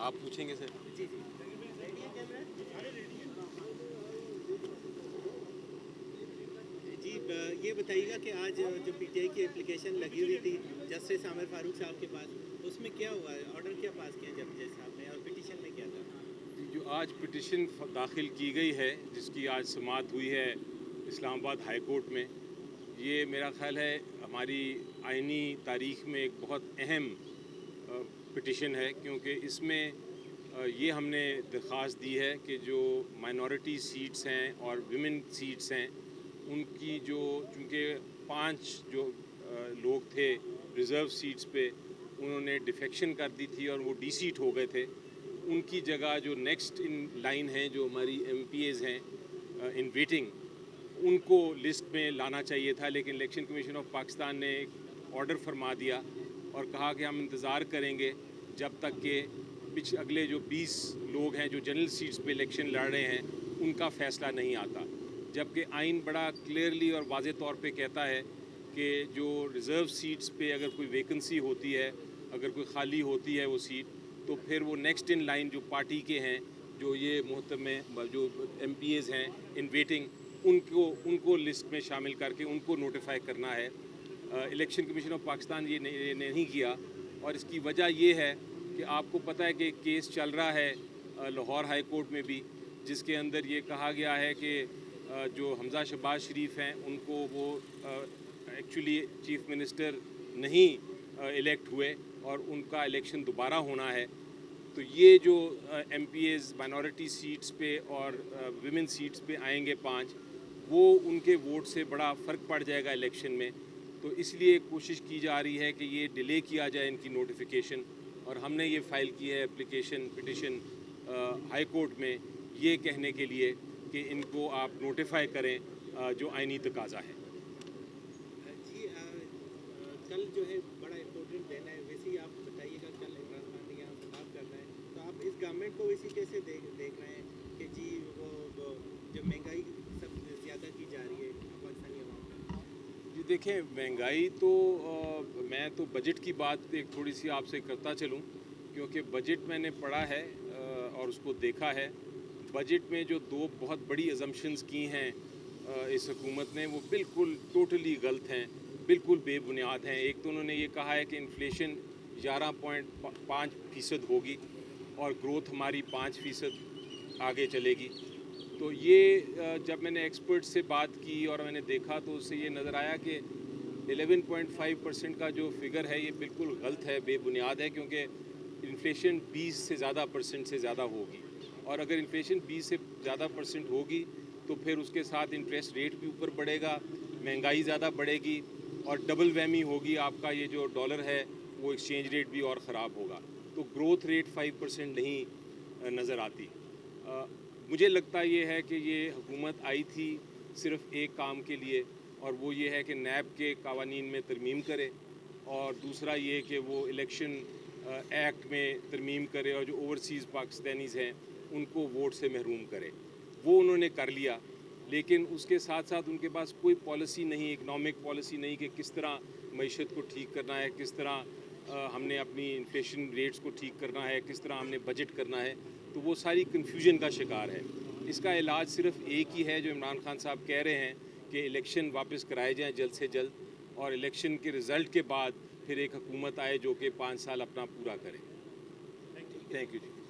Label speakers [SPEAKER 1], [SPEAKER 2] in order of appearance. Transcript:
[SPEAKER 1] آپ پوچھیں گے سر؟
[SPEAKER 2] جی جی یہ بتائیے گا کہ آج جو پی ٹی آئی کی اپلیکیشن لگی ہوئی تھی جسٹس عامر فاروق صاحب کے پاس، اس میں کیا ہوا ہے؟ آرڈر کیا پاس کیا جج صاحب نے اور پٹیشن میں کیا تھا؟
[SPEAKER 1] جو آج پٹیشن داخل کی گئی ہے، جس کی آج سماعت ہوئی ہے اسلام آباد ہائی کورٹ میں، یہ میرا خیال ہے ہماری آئینی تاریخ میں ایک بہت اہم پٹیشن ہے، کیونکہ اس میں یہ ہم نے درخواست دی ہے کہ جو مائنورٹی سیٹس ہیں اور ویمن سیٹس ہیں، ان کی جو چونکہ 5 جو لوگ تھے ریزرو سیٹس پہ، انہوں نے ڈیفیکشن کر دی تھی اور وہ ڈی سیٹ ہو گئے تھے، ان کی جگہ جو نیکسٹ ان لائن ہیں، جو ہماری ایم پی ایز ہیں ان ویٹنگ، ان کو لسٹ میں لانا چاہیے تھا، لیکن الیکشن کمیشن آف پاکستان نے ایک آرڈر فرما دیا اور کہا کہ ہم انتظار کریں گے جب تک کہ اگلے جو 20 لوگ ہیں جو جنرل سیٹس پہ الیکشن لڑ رہے ہیں ان کا فیصلہ نہیں آتا، جبکہ آئین بڑا کلیئرلی اور واضح طور پہ کہتا ہے کہ جو ریزرو سیٹس پہ اگر کوئی ویکنسی ہوتی ہے، اگر کوئی خالی ہوتی ہے وہ سیٹ، تو پھر وہ نیکسٹ ان لائن جو پارٹی کے ہیں، جو یہ محترم جو ایم پی ایز ہیں ان ویٹنگ، ان کو لسٹ میں شامل کر کے ان کو نوٹیفائی کرنا ہے۔ الیکشن کمیشن آف پاکستان یہ نہیں کیا، اور اس کی وجہ یہ ہے کہ آپ کو پتہ ہے کہ ایک کیس چل رہا ہے لاہور ہائی کورٹ میں بھی، جس کے اندر یہ کہا گیا ہے کہ جو حمزہ شہباز شریف ہیں ان کو وہ ایکچولی چیف منسٹر نہیں الیکٹ ہوئے اور ان کا الیکشن دوبارہ ہونا ہے، تو یہ جو MPs minority seats پہ اور ویمن سیٹس پہ آئیں گے 5، وہ ان کے ووٹ سے بڑا فرق پڑ جائے گا الیکشن میں، تو اس لیے کوشش کی جا رہی ہے کہ یہ ڈیلے کیا جائے ان کی نوٹیفیکیشن، اور ہم نے یہ فائل کی ہے پٹیشن ہائی کورٹ میں، یہ کہنے کے لیے کہ ان کو آپ نوٹیفائی کریں جو آئینی تقاضا ہے۔
[SPEAKER 2] جی کل جو ہے بڑا امپورٹنٹ دن ہے، ویسے ہی آپ بتائیے گا، کل عمران خان نے یہاں خطاب کرنا ہے، تو آپ اس گورنمنٹ کو ویسے کیسے دیکھ رہے ہیں کہ جی وہ جو مہنگائی سب زیادہ کی جا رہی ہے پاکستانی عوام پر؟
[SPEAKER 1] جی دیکھیں، مہنگائی تو میں تو بجٹ کی بات ایک تھوڑی سی آپ سے کرتا چلوں، کیونکہ بجٹ میں نے پڑھا ہے اور اس کو دیکھا ہے۔ بجٹ میں جو 2 بہت بڑی ازمپشنز کی ہیں اس حکومت نے، وہ بالکل ٹوٹلی غلط ہیں، بالکل بے بنیاد ہیں۔ ایک تو انہوں نے یہ کہا ہے کہ انفلیشن 11.5% ہوگی اور گروتھ ہماری 5% آگے چلے گی، تو یہ جب میں نے ایکسپرٹ سے بات کی اور میں نے دیکھا تو اس سے یہ نظر آیا کہ 11.5% کا جو فگر ہے یہ بالکل غلط ہے، بے بنیاد ہے، کیونکہ انفلیشن 20% سے زیادہ ہوگی، اور اگر انفلیشن 20 سے زیادہ % ہوگی تو پھر اس کے ساتھ انٹرسٹ ریٹ بھی اوپر بڑھے گا، مہنگائی زیادہ بڑھے گی، اور ڈبل ویمی ہوگی، آپ کا یہ جو ڈالر ہے وہ ایکسچینج ریٹ بھی اور خراب ہوگا، تو گروتھ ریٹ 5% نہیں نظر آتی۔ مجھے لگتا یہ ہے کہ یہ حکومت آئی تھی صرف ایک کام کے لیے، اور وہ یہ ہے کہ نیب کے قوانین میں ترمیم کرے، اور دوسرا یہ کہ وہ الیکشن ایکٹ میں ترمیم کرے، اور جو اوورسیز پاکستانیز ہیں ان کو ووٹ سے محروم کرے۔ وہ انہوں نے کر لیا، لیکن اس کے ساتھ ساتھ ان کے پاس کوئی پالیسی نہیں، اکنامک پالیسی نہیں کہ کس طرح معیشت کو ٹھیک کرنا ہے، کس طرح ہم نے اپنی انفلیشن ریٹس کو ٹھیک کرنا ہے، کس طرح ہم نے بجٹ کرنا ہے، تو وہ ساری کنفیوژن کا شکار ہے۔ اس کا علاج صرف ایک ہی ہے جو عمران خان صاحب کہہ رہے ہیں کہ الیکشن واپس کرائے جائیں جلد سے جلد، اور الیکشن کے رزلٹ کے بعد پھر ایک حکومت آئے جو کہ 5 سال اپنا پورا کرے۔ Thank you G.